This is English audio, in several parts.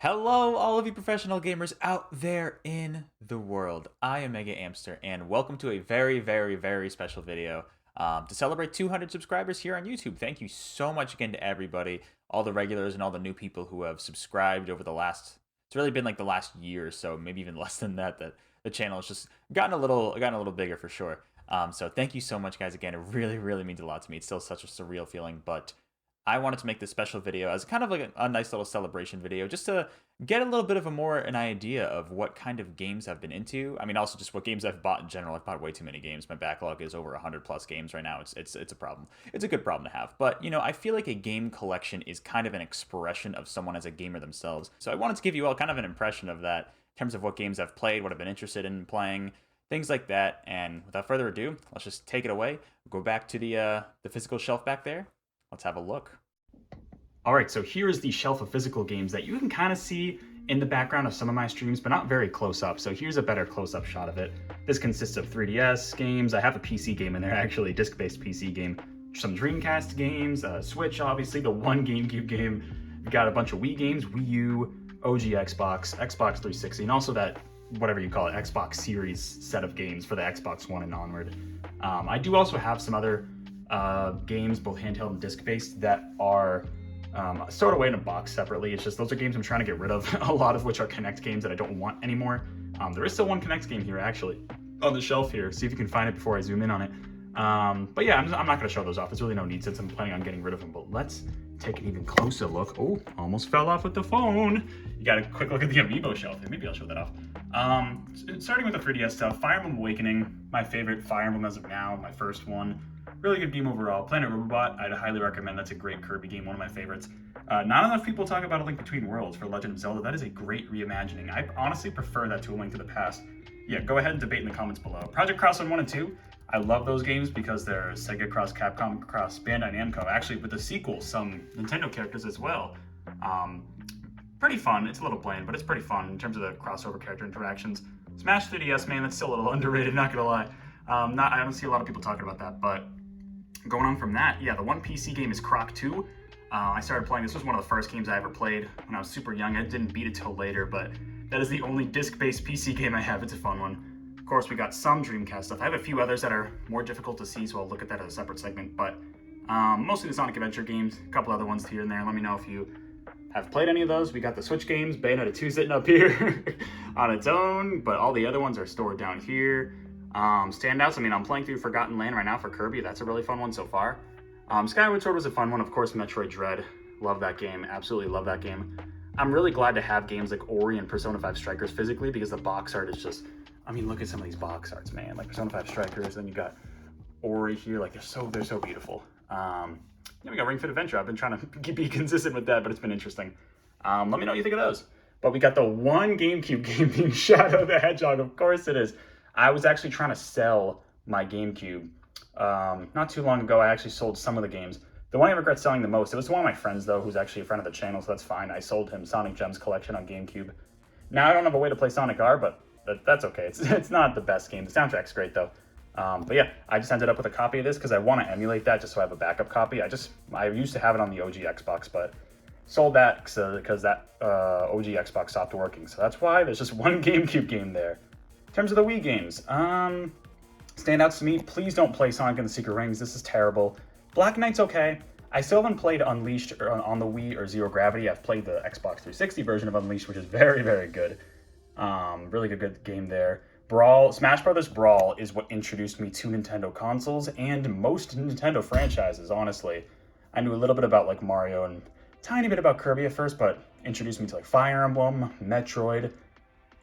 Hello, all of you professional gamers out there in the world. I am MegaAmpster, and welcome to a very special video to celebrate 200 subscribers here on YouTube. Thank you so much again to everybody, all the regulars and all the new people who have subscribed over the last. It's really been like the last year or so, maybe even less than that. That the channel has just gotten a little bigger for sure. So thank you so much, guys. Again, it really means a lot to me. It's still such a surreal feeling, but I wanted to make this special video as kind of like a nice little celebration video, just to get a little bit of an idea of what kind of games I've been into. I mean, also just what games I've bought in general. I've bought way too many games. My backlog is over 100 plus games right now. It's a problem. It's a good problem to have. But, you know, I feel like a game collection is kind of an expression of someone as a gamer themselves. So I wanted to give you all kind of an impression of that in terms of what games I've played, what I've been interested in playing, things like that. And without further ado, let's just take it away. Go back to the physical shelf back there. Let's have a look. All right, so here's the shelf of physical games that you can kind of see in the background of some of my streams, but not very close up. So here's a better close-up shot of it. This consists of 3DS games. I have a PC game in there, actually, disc-based PC game. Some Dreamcast games, Switch, obviously, the one GameCube game. We've got a bunch of Wii games, Wii U, OG Xbox, Xbox 360, and also that, whatever you call it, Xbox Series set of games for the Xbox One and onward. I do also have some other games, both handheld and disc-based, that are stored away in a box separately. It's just those are games I'm trying to get rid of, a lot of which are Kinect games that I don't want anymore. There is still one Kinect game here, actually, on the shelf here. See if you can find it before I zoom in on it. But yeah, I'm not going to show those off. There's really no need since I'm planning on getting rid of them. But let's take an even closer look. Oh, almost fell off with the phone. You got a quick look at the Amiibo shelf. Maybe I'll show that off. Starting with the 3DS stuff, Fire Emblem Awakening, my favorite Fire Emblem as of now, my first one. Really good game overall. Planet Robobot, I'd highly recommend. That's a great Kirby game, one of my favorites. Not enough people talk about A Link Between Worlds for Legend of Zelda. That is a great reimagining. I honestly prefer that to A Link to the Past. Yeah, go ahead and debate in the comments below. Project Cross on 1 and 2. I love those games because they're Sega cross Capcom cross Bandai Namco. Actually, with the sequel, some Nintendo characters as well. Pretty fun. It's a little bland, but it's pretty fun in terms of the crossover character interactions. Smash 3DS, man, that's still a little underrated, not gonna lie. I don't see a lot of people talking about that, but going on from that, yeah, the one PC game is Croc 2. I started playing, this was one of the first games I ever played when I was super young. I didn't beat it till later, but that is the only disc-based PC game I have. It's a fun one. Of course, we got some Dreamcast stuff. I have a few others that are more difficult to see, so I'll look at that as a separate segment, but mostly the Sonic Adventure games, a couple other ones here and there. Let me know if you have played any of those. We got the Switch games, Bayonetta 2 sitting up here on its own, but all the other ones are stored down here. Standouts, I mean, I'm playing through Forgotten Land right now for Kirby. That's a really fun one so far. Skyward Sword was a fun one. Of course, Metroid Dread. Love that game. Absolutely love that game. I'm really glad to have games like Ori and Persona 5 Strikers physically because the box art is just, I mean, look at some of these box arts, man. Like Persona 5 Strikers, then you got Ori here. Like, they're so beautiful. Yeah, we got Ring Fit Adventure. I've been trying to be consistent with that, but it's been interesting. Let me know what you think of those. But we got the one GameCube game being Shadow the Hedgehog. Of course it is. I was actually trying to sell my GameCube. Not too long ago, I actually sold some of the games. The one I regret selling the most, it was one of my friends, though, who's actually a friend of the channel, so that's fine. I sold him Sonic Gems Collection on GameCube. Now, I don't have a way to play Sonic R, but that's okay. It's not the best game. The soundtrack's great, though. But yeah, I just ended up with a copy of this because I want to emulate that just so I have a backup copy. I used to have it on the OG Xbox, but sold that because that OG Xbox stopped working. So that's why there's just one GameCube game there. In terms of the Wii games, standouts to me, please don't play Sonic and the Secret Rings. This is terrible. Black Knight's okay. I still haven't played Unleashed on the Wii or Zero Gravity. I've played the Xbox 360 version of Unleashed, which is very good. Really good game there. Smash Brothers Brawl is what introduced me to Nintendo consoles and most Nintendo franchises, honestly. I knew a little bit about like Mario and a tiny bit about Kirby at first, but introduced me to like Fire Emblem, Metroid,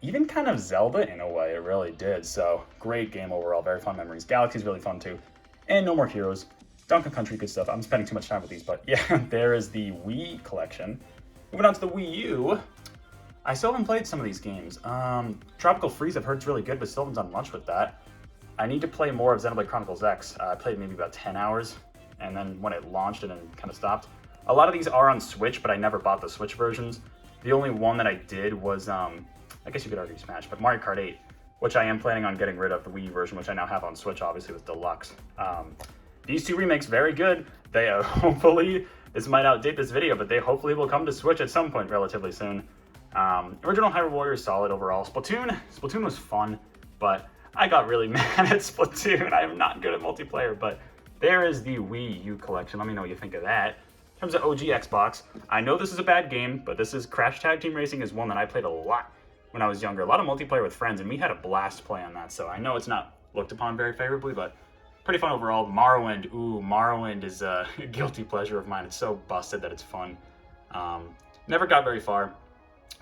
even kind of Zelda in a way, it really did. So great game overall, very fun memories. Galaxy's really fun too. And No More Heroes. Donkey Country, good stuff. I'm spending too much time with these, but yeah, there is the Wii collection. Moving on to the Wii U. I still haven't played some of these games. Tropical Freeze, I've heard it's really good, but still haven't done much with that. I need to play more of Xenoblade Chronicles X. I played maybe about 10 hours, and then when it launched, it kind of stopped. A lot of these are on Switch, but I never bought the Switch versions. The only one that I did was, I guess you could argue Smash, but Mario Kart 8, which I am planning on getting rid of, the Wii version, which I now have on Switch, obviously, with Deluxe. These two remakes, very good. They hopefully, this might outdate this video, but they hopefully will come to Switch at some point relatively soon. Original Hyrule Warrior is solid overall. Splatoon was fun, but I got really mad at Splatoon. I am not good at multiplayer, but there is the Wii U collection. Let me know what you think of that. In terms of OG Xbox, I know this is a bad game, but this is Crash Tag Team Racing is one that I played a lot when I was younger. A lot of multiplayer with friends, and we had a blast play on that, so I know it's not looked upon very favorably, but pretty fun overall. Morrowind, Morrowind is a guilty pleasure of mine. It's so busted that it's fun. Never got very far.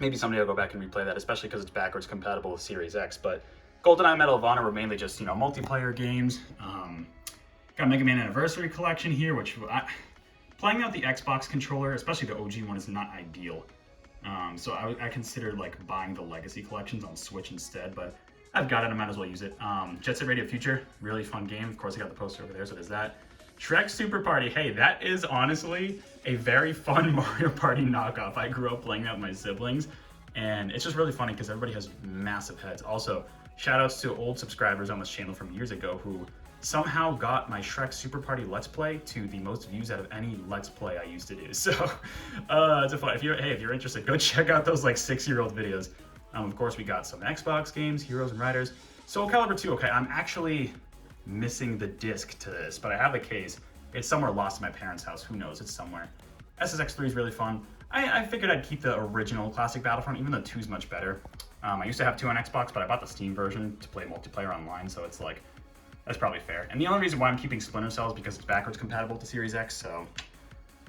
Maybe someday I'll go back and replay that, especially because it's backwards compatible with Series X, but GoldenEye Medal of Honor were mainly just, multiplayer games. Got Mega Man Anniversary Collection here, which playing out the Xbox controller, especially the OG one, is not ideal. So I considered like buying the Legacy collections on Switch instead, but I've got it, I might as well use it. Jet Set Radio Future, really fun game. Of course, I got the poster over there, so there's that. Shrek Super Party, hey, that is honestly a very fun Mario Party knockoff. I grew up playing that with my siblings, and it's just really funny because everybody has massive heads. Also, shout outs to old subscribers on this channel from years ago who somehow got my Shrek Super Party Let's Play to the most views out of any Let's Play I used to do. So, it's a fun. If you're interested, go check out those like 6-year-old videos. Of course, we got some Xbox games, Heroes and Riders. Soul Calibur 2, okay, I'm actually missing the disc to this, but I have the case. It's somewhere lost in my parents' house. Who knows? It's somewhere. SSX3 is really fun. I figured I'd keep the original classic Battlefront, even though 2 is much better. I used to have 2 on Xbox, but I bought the Steam version to play multiplayer online, so it's like, that's probably fair. And the only reason why I'm keeping Splinter Cell is because it's backwards compatible to Series X, so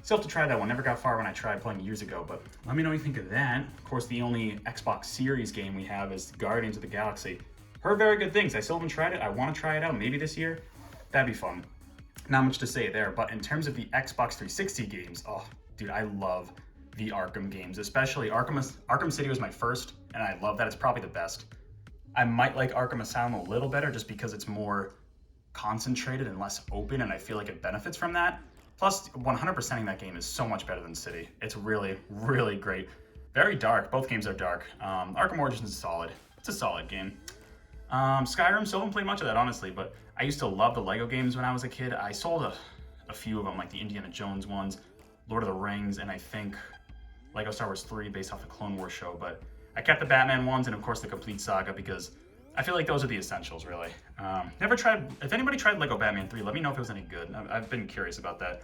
still have to try that one. Never got far when I tried playing years ago, but let me know what you think of that. Of course, the only Xbox Series game we have is Guardians of the Galaxy. Heard very good things. I still haven't tried it. I want to try it out maybe this year. That'd be fun. Not much to say there, but in terms of the Xbox 360 games, oh, dude, I love the Arkham games, especially Arkham City was my first, and I love that. It's probably the best. I might like Arkham Asylum a little better just because it's more concentrated and less open, and I feel like it benefits from that. Plus, 100%ing that game is so much better than City. It's really, really great. Very dark. Both games are dark. Arkham Origins is solid. It's a solid game. Skyrim, still haven't played much of that, honestly, but I used to love the Lego games when I was a kid. I sold a few of them, like the Indiana Jones ones, Lord of the Rings, and I think Lego Star Wars 3 based off the Clone Wars show, but I kept the Batman ones and, of course, the complete saga because I feel like those are the essentials, really. If anybody tried Lego Batman 3, let me know if it was any good. I've been curious about that.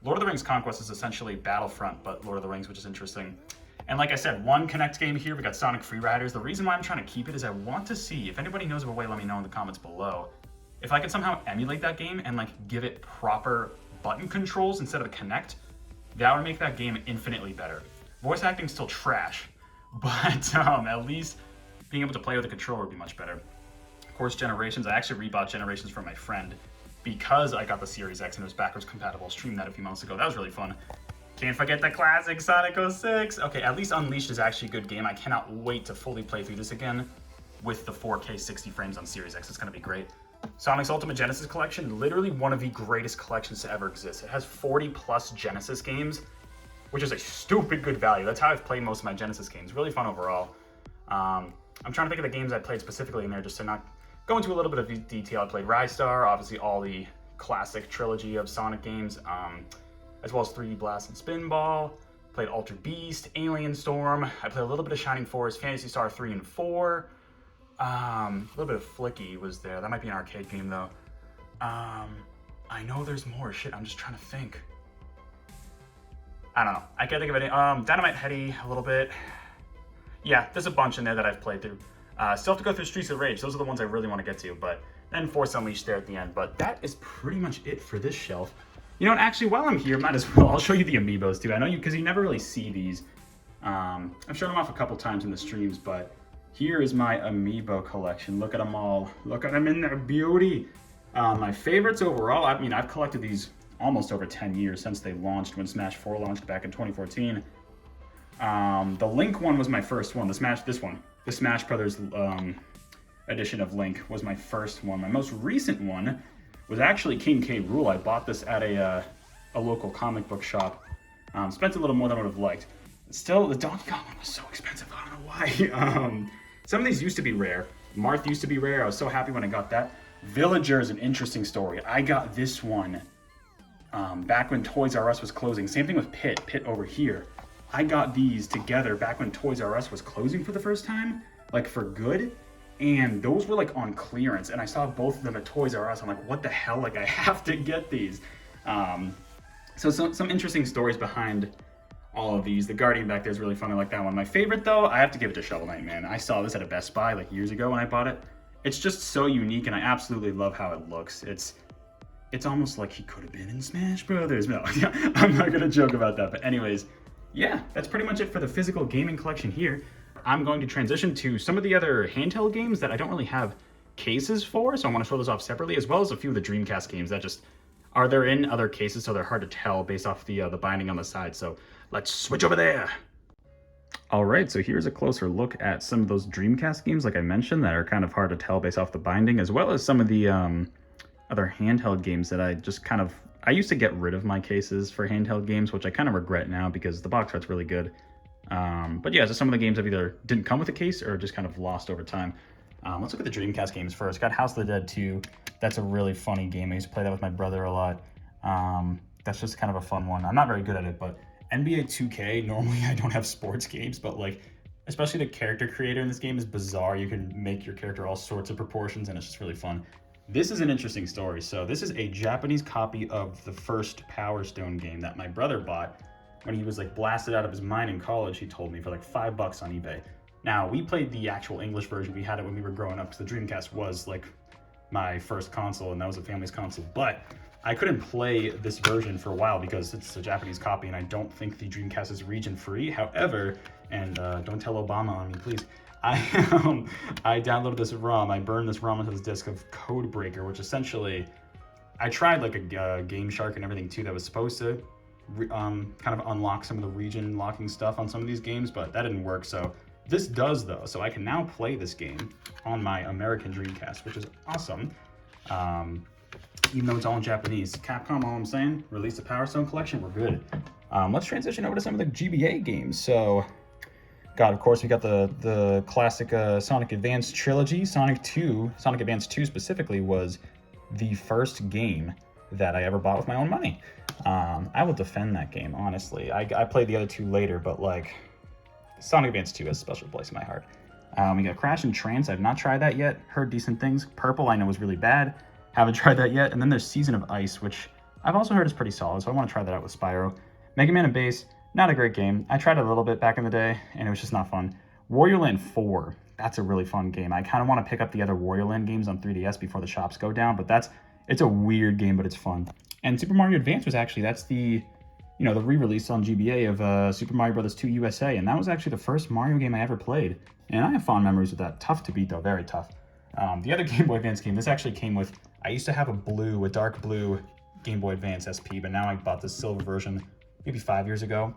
Lord of the Rings Conquest is essentially Battlefront, but Lord of the Rings, which is interesting. And like I said, one Connect game here, we got Sonic Free Riders. The reason why I'm trying to keep it is I want to see, if anybody knows of a way, let me know in the comments below, if I could somehow emulate that game and like give it proper button controls instead of the Connect, that would make that game infinitely better. Voice acting's still trash, but at least being able to play with the controller would be much better. Of course, Generations, I actually rebought Generations from my friend because I got the Series X and it was backwards compatible. Streamed that a few months ago. That was really fun. Can't forget the classic Sonic 06. Okay, at least Unleashed is actually a good game. I cannot wait to fully play through this again with the 4K 60 frames on Series X. It's gonna be great. Sonic's Ultimate Genesis Collection, literally one of the greatest collections to ever exist. It has 40 plus Genesis games, which is a stupid good value. That's how I've played most of my Genesis games. Really fun overall. I'm trying to think of the games I played specifically in there just to not go into a little bit of detail. I played Rise Star, obviously all the classic trilogy of Sonic games, as well as 3D Blast and Spinball. Played Altered Beast, Alien Storm. I played a little bit of Shining Force, Phantasy Star 3 and 4. A little bit of Flicky was there. That might be an arcade game though. I know there's more. Shit, I'm just trying to think. I don't know. I can't think of any. Dynamite Heady a little bit. Yeah, there's a bunch in there that I've played through. Still have to go through Streets of Rage. Those are the ones I really want to get to, but then Force Unleashed there at the end. But that is pretty much it for this shelf. You know what, actually, while I'm here, might as well, I'll show you the amiibos too. I know you, because you never really see these. I've shown them off a couple times in the streams, but here is my amiibo collection. Look at them all. Look at them in their beauty. My favorites overall, I mean, I've collected these almost over 10 years since they launched, when Smash 4 launched back in 2014. The Link one was my first one. The Smash Brothers edition of Link was my first one. My most recent one was actually King K. Rool. I bought this at a local comic book shop. Spent a little more than I would have liked. Still, the Donkey Kong one was so expensive. I don't know why. Some of these used to be rare. Marth used to be rare. I was so happy when I got that. Villager is an interesting story. I got this one back when Toys R Us was closing. Same thing with Pit over here. I got these together back when Toys R Us was closing for the first time, like for good. And those were like on clearance. And I saw both of them at Toys R Us. I'm like, what the hell? Like, I have to get these. So some interesting stories behind all of these. The Guardian back there is really fun. I like that one. My favorite, though, I have to give it to Shovel Knight, man. I saw this at a Best Buy like years ago when I bought it. It's just so unique, and I absolutely love how it looks. It's almost like he could have been in Smash Brothers. No, I'm not gonna joke about that. But anyways, yeah, that's pretty much it for the physical gaming collection here. I'm going to transition to some of the other handheld games that I don't really have cases for, so I want to show those off separately, as well as a few of the Dreamcast games that just are there in other cases, so they're hard to tell based off the binding on the side. So let's switch over there. All right, so here's a closer look at some of those Dreamcast games, like I mentioned, that are kind of hard to tell based off the binding, as well as some of the other handheld games that I just kind of... I used to get rid of my cases for handheld games, which I kind of regret now because the box art's really good. But yeah, so some of the games have either didn't come with a case or just kind of lost over time. Let's look at the Dreamcast games first. Got House of the Dead 2. That's a really funny game. I used to play that with my brother a lot. That's just kind of a fun one. I'm not very good at it, but NBA 2K, normally I don't have sports games, but like, especially the character creator in this game is bizarre. You can make your character all sorts of proportions, and it's just really fun. This is an interesting story. So this is a Japanese copy of the first Power Stone game that my brother bought when he was like blasted out of his mind in college. He told me for like $5 on eBay. Now, we played the actual English version. We had it when we were growing up, because the Dreamcast was like my first console, and that was the family's console. But I couldn't play this version for a while because it's a Japanese copy, and I don't think the Dreamcast is region free. However, and don't tell Obama on me, please. I downloaded this ROM. I burned this ROM into this disc of Codebreaker, which essentially, I tried like a Game Shark and everything too that was supposed to kind of unlock some of the region locking stuff on some of these games, but that didn't work. So this does, though, so I can now play this game on my American Dreamcast, which is awesome. Even though it's all in Japanese. Capcom, all I'm saying, release the Power Stone collection, we're good. Let's transition over to some of the GBA games. So, God, of course, we got the classic Sonic Advance trilogy. Sonic Advance 2 specifically, was the first game that I ever bought with my own money. I will defend that game, honestly. I played the other two later, but like, Sonic Advance 2 has a special place in my heart. We got Crash and Trance. I've not tried that yet. Heard decent things. Purple, I know, was really bad. Haven't tried that yet. And then there's Season of Ice, which I've also heard is pretty solid, so I want to try that out with Spyro. Mega Man and Bass, not a great game. I tried it a little bit back in the day, and it was just not fun. Wario Land 4, that's a really fun game. I kind of want to pick up the other Wario Land games on 3DS before the shops go down, but it's a weird game, but it's fun. And Super Mario Advance was actually, that's the re-release on GBA of Super Mario Bros. 2 USA, and that was actually the first Mario game I ever played. And I have fond memories of that. Tough to beat, though, very tough. The other Game Boy Advance game, this actually came with, I used to have a dark blue Game Boy Advance SP, but now I bought the silver version maybe 5 years ago,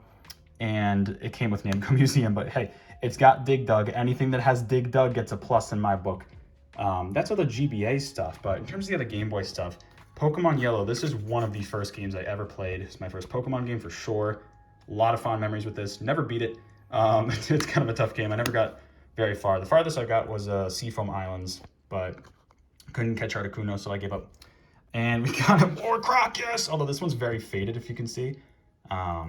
and it came with Namco Museum, but hey, it's got Dig Dug. Anything that has Dig Dug gets a plus in my book. That's all the GBA stuff, but in terms of the other Game Boy stuff, Pokemon Yellow, this is one of the first games I ever played. It's my first Pokemon game for sure. A lot of fond memories with this. Never beat it. It's kind of a tough game. I never got very far. The farthest I got was Seafoam Islands, but couldn't catch Articuno, so I gave up. And we got a more Crocus, although this one's very faded, if you can see. I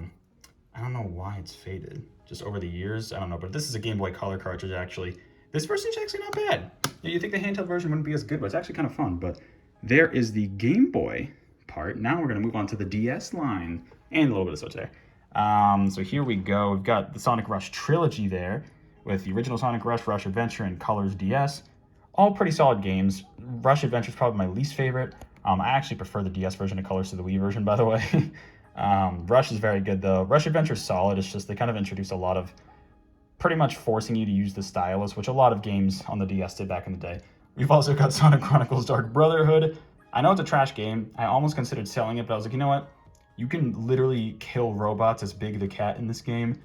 don't know why it's faded. Just over the years, I don't know. But this is a Game Boy Color cartridge, actually. This version's actually not bad. You think the handheld version wouldn't be as good, but it's actually kind of fun. But there is the Game Boy part. Now we're going to move on to the DS line. And a little bit of Switch there. So here we go. We've got the Sonic Rush trilogy there, with the original Sonic Rush, Rush Adventure, and Colors DS. All pretty solid games. Rush Adventure is probably my least favorite. I actually prefer the DS version of Colors to the Wii version, by the way. Rush is very good, though. Rush Adventure is solid. It's just they kind of introduced a lot of pretty much forcing you to use the stylus, which a lot of games on the DS did back in the day. We've also got Sonic Chronicles Dark Brotherhood. I know it's a trash game. I almost considered selling it, but I was like, you know what? You can literally kill robots as Big the Cat in this game.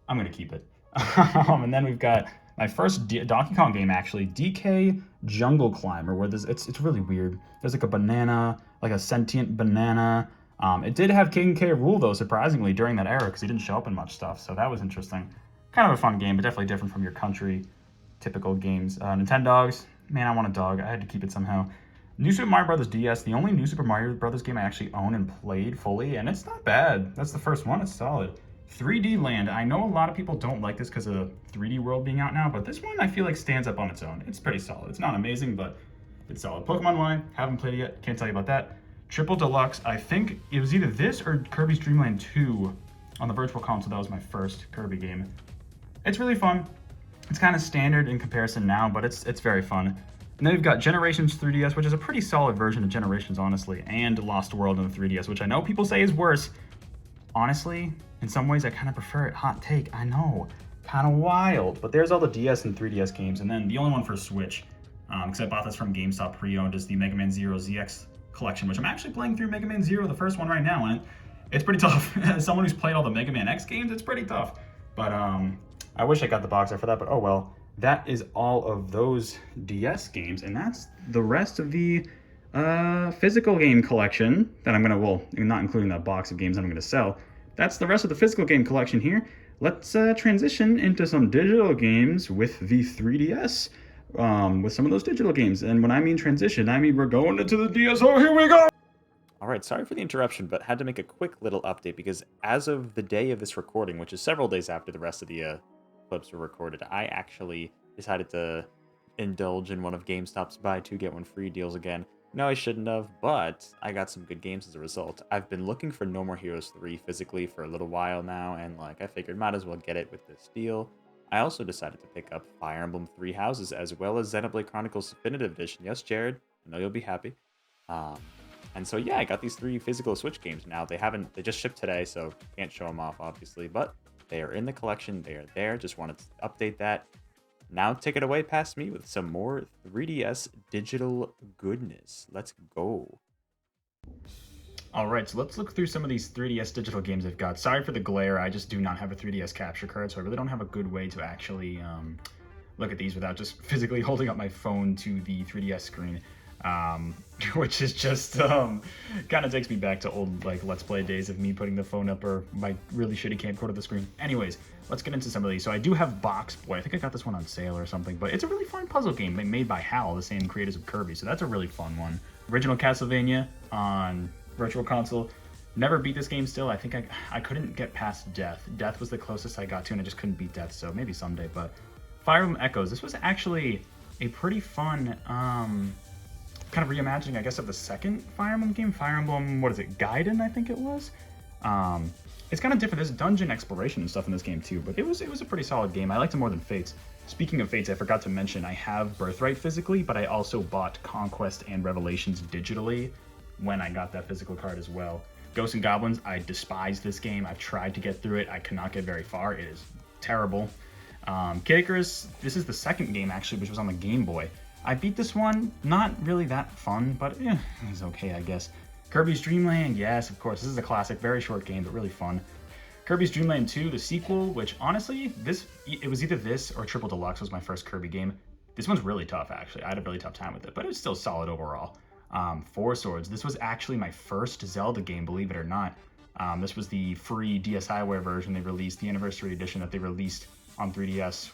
I'm going to keep it. And then we've got my first Donkey Kong game, actually, DK Jungle Climber, where it's really weird. There's like a banana, like a sentient banana. It did have King K. Rool, though, surprisingly, during that era, because he didn't show up in much stuff, so that was interesting. Kind of a fun game, but definitely different from your country typical games. Nintendogs, man, I want a dog. I had to keep it somehow. New Super Mario Bros. DS, the only New Super Mario Bros. Game I actually own and played fully, and it's not bad. That's the first one, it's solid. 3D Land. I know a lot of people don't like this because of 3D World being out now, but this one I feel like stands up on its own. It's pretty solid. It's not amazing, but it's solid. Pokemon Line, haven't played it yet, can't tell you about that. Triple Deluxe, I think it was either this or Kirby's Dream Land 2 on the Virtual Console. That was my first Kirby game. It's really fun. It's kind of standard in comparison now, but it's very fun. And then we've got Generations 3DS, which is a pretty solid version of Generations, honestly, and Lost World on the 3DS, which I know people say is worse. Honestly, in some ways, I kind of prefer it. Hot take, I know. Kind of wild. But there's all the DS and 3DS games, and then the only one for Switch, because I bought this from GameStop pre-owned, is the Mega Man Zero ZX collection, which I'm actually playing through Mega Man Zero, the first one right now, and it's pretty tough. As someone who's played all the Mega Man X games, it's pretty tough. But I wish I got the box art for that, but oh well. That is all of those DS games, and that's the rest of the physical game collection that I'm gonna, well, not including that box of games that I'm gonna sell. That's the rest of the physical game collection here. Let's transition into some digital games with the 3DS, with some of those digital games. And when I mean transition, I mean we're going into the DS. Oh, here we go! All right, sorry for the interruption, but had to make a quick little update because as of the day of this recording, which is several days after the rest of the clips were recorded, I actually decided to indulge in one of GameStop's buy two get one free deals again. No, I shouldn't have, but I got some good games as a result. I've been looking for No More Heroes 3 physically for a little while now, and I figured might as well get it with this deal. I also decided to pick up Fire Emblem Three Houses as well as Xenoblade Chronicles Definitive Edition. Yes, Jared, I know you'll be happy. And so yeah, I got these 3 physical Switch games now. They just shipped today, so can't show them off obviously, but they are in the collection. They are there. Just wanted to update that. Now take it away past me with some more 3DS digital goodness. Let's go. All right, so let's look through some of these 3DS digital games I've got. Sorry for the glare. I just do not have a 3DS capture card, so I really don't have a good way to actually look at these without just physically holding up my phone to the 3DS screen. Which is just kind of takes me back to old Let's Play days of me putting the phone up or my really shitty camcorder to the screen. Anyways, let's get into some of these. So I do have Box Boy. I think I got this one on sale or something, but it's a really fun puzzle game made by HAL, the same creators of Kirby, so that's a really fun one. Original Castlevania on Virtual Console. Never beat this game still. I think I couldn't get past Death. Death was the closest I got to, and I just couldn't beat Death, so maybe someday. But Fire Emblem Echoes. This was actually a pretty fun kind of reimagining, I guess, of the second Fire Emblem game. Fire Emblem, what is it, Gaiden, I think it was? It's kind of different. There's dungeon exploration and stuff in this game too, but it was a pretty solid game. I liked it more than Fates. Speaking of Fates, I forgot to mention, I have Birthright physically, but I also bought Conquest and Revelations digitally when I got that physical card as well. Ghosts and Goblins, I despise this game. I've tried to get through it. I cannot get very far. It is terrible. Kid Icarus, this is the second game actually, which was on the Game Boy. I beat this one, not really that fun, but it was okay, I guess. Kirby's Dream Land, yes, of course, this is a classic, very short game, but really fun. Kirby's Dream Land 2, the sequel, which honestly, it was either this or Triple Deluxe was my first Kirby game. This one's really tough, actually. I had a really tough time with it, but it was still solid overall. Four Swords, this was actually my first Zelda game, believe it or not. This was the free DSiWare version they released, the anniversary edition that they released on 3DS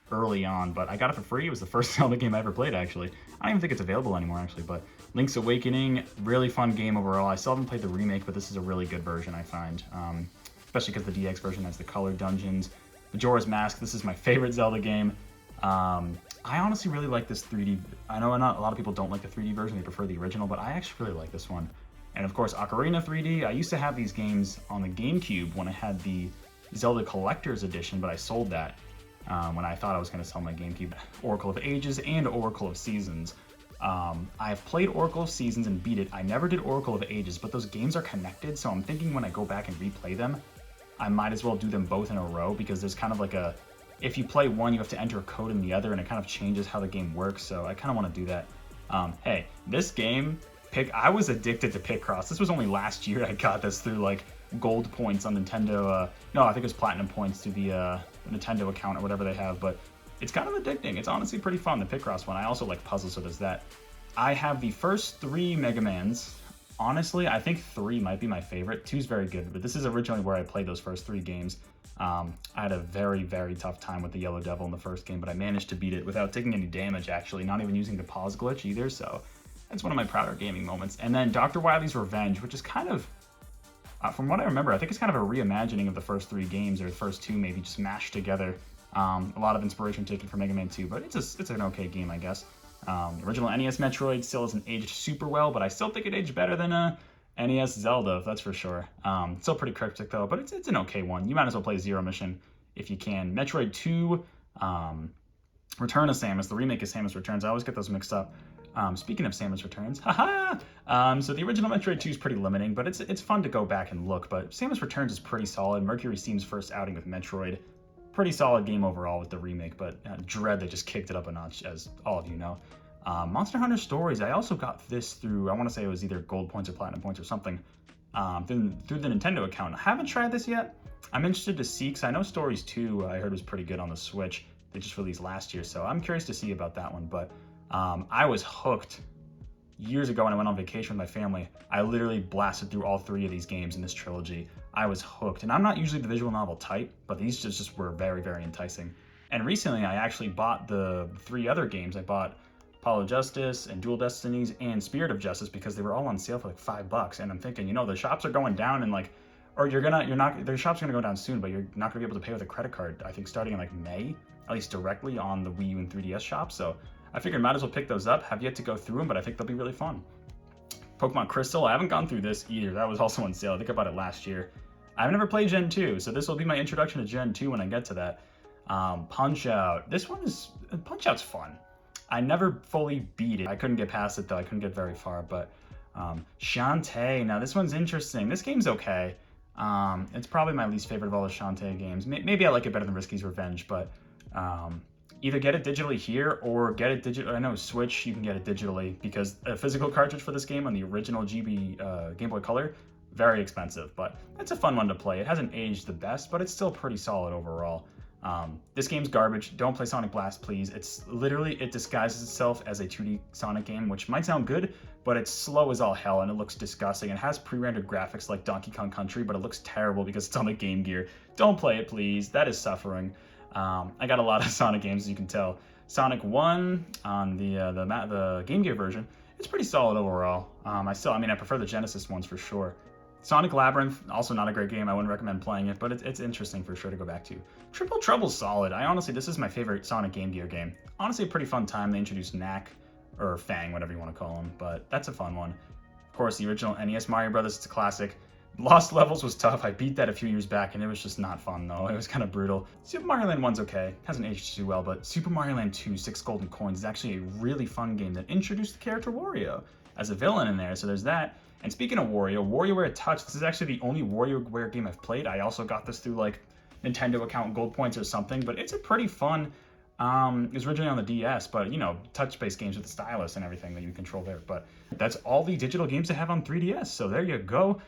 early on, but I got it for free. It was the first Zelda game I ever played, actually. I don't even think it's available anymore, actually, but Link's Awakening, really fun game overall. I still haven't played the remake, but this is a really good version, I find, especially because the DX version has the colored dungeons. Majora's Mask, this is my favorite Zelda game. I honestly really like this 3D. I know not a lot of people don't like the 3D version, they prefer the original, but I actually really like this one. And of course, Ocarina 3D. I used to have these games on the GameCube when I had the Zelda Collector's Edition, but I sold that when I thought I was going to sell my GameCube. Oracle of Ages and Oracle of Seasons. I have played Oracle of Seasons and beat it. I never did Oracle of Ages, but those games are connected, so I'm thinking when I go back and replay them, I might as well do them both in a row, because there's kind of like a, if you play one, you have to enter a code in the other, and it kind of changes how the game works, so I kind of want to do that. Hey, this game, I was addicted to Picross. This was only last year I got this through gold points on Nintendo. No, I think it was platinum points to the Nintendo account or whatever they have, but it's kind of addicting. It's honestly pretty fun, the Picross one. I also like puzzles, so there's that. I have the first 3 Mega Mans. Honestly, I think 3 might be my favorite. 2's very good, but this is originally where I played those first 3 games. I had a very, very tough time with the Yellow Devil in the first game, but I managed to beat it without taking any damage, actually, not even using the pause glitch either, so that's one of my prouder gaming moments. And then Dr. Wily's Revenge, which is kind of, From what I remember, I think it's kind of a reimagining of the first 3 games, or the first 2 maybe, just mashed together. A lot of inspiration taken from Mega Man 2, but it's an okay game, I guess. The original NES Metroid still hasn't aged super well, but I still think it aged better than NES Zelda, that's for sure. Still pretty cryptic though, but it's an okay one. You might as well play Zero Mission if you can. Metroid 2, Return of Samus, the remake of Samus Returns. I always get those mixed up. Speaking of Samus Returns, haha! So the original Metroid 2 is pretty limiting, but it's fun to go back and look. But Samus Returns is pretty solid. Mercury Steam's first outing with Metroid. Pretty solid game overall with the remake, but dread they just kicked it up a notch, as all of you know. Monster Hunter Stories, I also got this through, I want to say it was either gold points or platinum points or something, through the Nintendo account. I haven't tried this yet. I'm interested to see, because I know Stories 2 I heard was pretty good on the Switch. They just released last year, so I'm curious to see about that one. But I was hooked years ago when I went on vacation with my family. I literally blasted through all 3 of these games in this trilogy. I was hooked, and I'm not usually the visual novel type, but these just were very, very enticing. And recently I actually bought the 3 other games. I bought Apollo Justice and Dual Destinies and Spirit of Justice because they were all on sale for like $5. And I'm thinking, the shops are going down, and like, or the shop's gonna go down soon, but you're not gonna be able to pay with a credit card, I think starting in like May, at least directly on the Wii U and 3DS shop. So I figured might as well pick those up. Have yet to go through them, but I think they'll be really fun. Pokemon Crystal, I haven't gone through this either. That was also on sale. I think I bought it last year. I've never played Gen 2, so this will be my introduction to Gen 2 when I get to that. Punch-Out. Punch-Out's fun. I never fully beat it. I couldn't get past it though. I couldn't get very far, but Shantae. Now this one's interesting. This game's okay. It's probably my least favorite of all the Shantae games. Maybe I like it better than Risky's Revenge, but either get it digitally here or get it digital. I know Switch, you can get it digitally, because a physical cartridge for this game on the original Game Boy Color, very expensive, but it's a fun one to play. It hasn't aged the best, but it's still pretty solid overall. This game's garbage. Don't play Sonic Blast, please. It disguises itself as a 2D Sonic game, which might sound good, but it's slow as all hell and it looks disgusting. It has pre-rendered graphics like Donkey Kong Country, but it looks terrible because it's on the Game Gear. Don't play it, please. That is suffering. I got a lot of Sonic games, as you can tell. Sonic 1 on the Game Gear version, it's pretty solid overall. I prefer the Genesis ones for sure. Sonic Labyrinth, also not a great game. I wouldn't recommend playing it, but it's interesting for sure to go back to. Triple Trouble's solid. This is my favorite Sonic Game Gear game. Honestly, a pretty fun time. They introduced Knack, or Fang, whatever you want to call him, but that's a fun one. Of course, the original NES Mario Brothers, it's a classic. Lost Levels was tough. I beat that a few years back, and it was just not fun, though. It was kind of brutal. Super Mario Land 1's okay. Hasn't aged too well, but Super Mario Land 2, 6 Golden Coins, is actually a really fun game that introduced the character Wario as a villain in there, so there's that. And speaking of Wario, WarioWare Touch, this is actually the only WarioWare game I've played. I also got this through, like, Nintendo account Gold Points or something, but it's a pretty fun, it was originally on the DS, but, touch-based games with the stylus and everything that you control there. But that's all the digital games I have on 3DS, so there you go.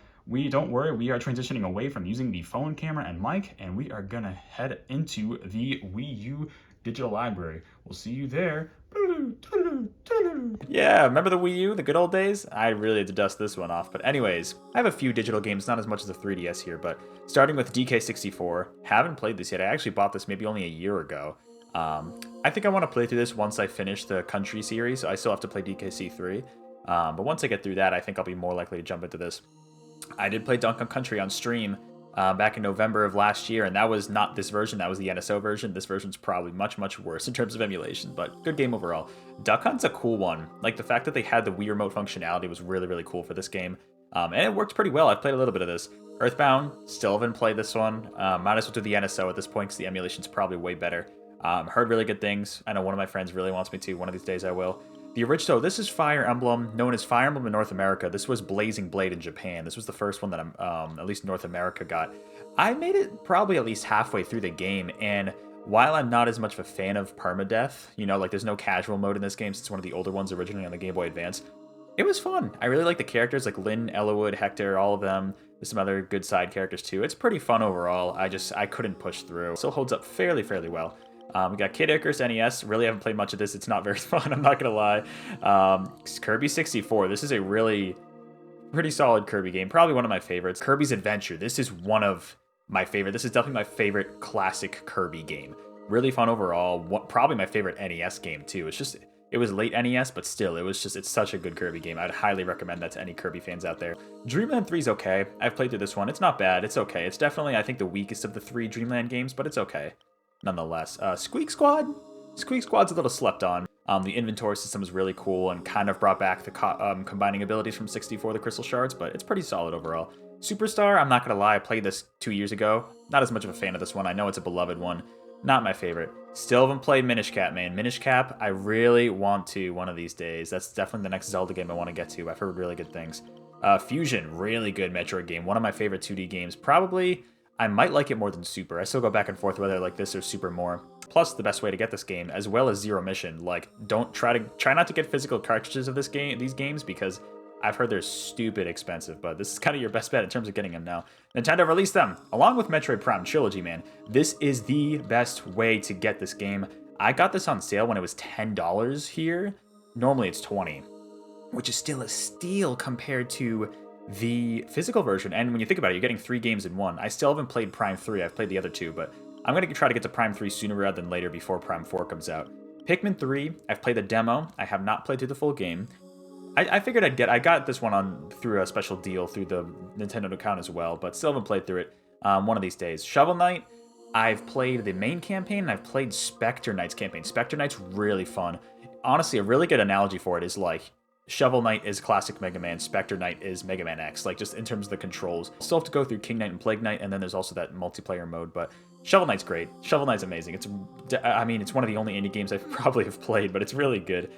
Don't worry, we are transitioning away from using the phone camera and mic, and we are gonna head into the Wii U Digital Library. We'll see you there. Yeah, remember the Wii U, the good old days? I really had to dust this one off. But anyways, I have a few digital games, not as much as the 3DS here, but starting with DK64. Haven't played this yet. I actually bought this maybe only a year ago. I think I want to play through this once I finish the Country series. I still have to play DKC3. But once I get through that, I think I'll be more likely to jump into this. I did play Donkey Kong Country on stream back in November of last year, and that was not this version, that was the NSO version. This version's probably much, much worse in terms of emulation, but good game overall. Duck Hunt's a cool one. Like, the fact that they had the Wii Remote functionality was really, really cool for this game. And it worked pretty well. I've played a little bit of this. Earthbound, still haven't played this one. Might as well do the NSO at this point because the emulation's probably way better. Heard really good things. I know one of my friends really wants me to. One of these days I will. The original, this is Fire Emblem, known as Fire Emblem in North America. This was Blazing Blade in Japan. This was the first one that at least North America got. I made it probably at least halfway through the game, and while I'm not as much of a fan of permadeath, like there's no casual mode in this game since it's one of the older ones originally on the Game Boy Advance, it was fun. I really like the characters like Lynn, Ellawood, Hector, all of them. There's some other good side characters too. It's pretty fun overall. I couldn't push through. Still holds up fairly well. We got Kid Icarus NES. Really haven't played much of this. It's not very fun, I'm not gonna lie. Kirby 64. This is a really pretty solid Kirby game. Probably one of my favorites. Kirby's Adventure. This is one of my favorite. This is definitely my favorite classic Kirby game. Really fun overall. Probably my favorite NES game too. It was late NES, but still, it's such a good Kirby game. I'd highly recommend that to any Kirby fans out there. Dreamland 3 is okay. I've played through this one. It's not bad. It's okay. It's definitely, I think, the weakest of the 3 Dreamland games, but it's okay. Nonetheless, Squeak Squad? Squeak Squad's a little slept on. The inventory system is really cool and kind of brought back the combining abilities from 64, the Crystal Shards, but it's pretty solid overall. Superstar, I'm not going to lie, I played this 2 years ago. Not as much of a fan of this one. I know it's a beloved one. Not my favorite. Still haven't played Minish Cap, man. Minish Cap, I really want to one of these days. That's definitely the next Zelda game I want to get to. I've heard really good things. Fusion, really good Metroid game. One of my favorite 2D games. Probably, I might like it more than Super. I still go back and forth whether I like this or Super more. Plus, the best way to get this game, as well as Zero Mission. Like, try not to get physical cartridges of these games, because I've heard they're stupid expensive, but this is kind of your best bet in terms of getting them now. Nintendo released them, along with Metroid Prime Trilogy, man. This is the best way to get this game. I got this on sale when it was $10 here. Normally it's $20, which is still a steal compared to the physical version. And when you think about it, you're getting 3 games in one. I still haven't played Prime 3. I've played the other 2, but I'm going to try to get to Prime 3 sooner rather than later before Prime 4 comes out. Pikmin 3, I've played the demo. I have not played through the full game. I figured I got this one through a special deal through the Nintendo account as well, but still haven't played through it one of these days. Shovel Knight, I've played the main campaign, and I've played Spectre Knight's campaign. Spectre Knight's really fun. Honestly, a really good analogy for it is like, Shovel Knight is classic Mega Man, Spectre Knight is Mega Man X, like just in terms of the controls. Still have to go through King Knight and Plague Knight, and then there's also that multiplayer mode, but Shovel Knight's great. Shovel Knight's amazing. It's one of the only indie games I probably have played, but it's really good.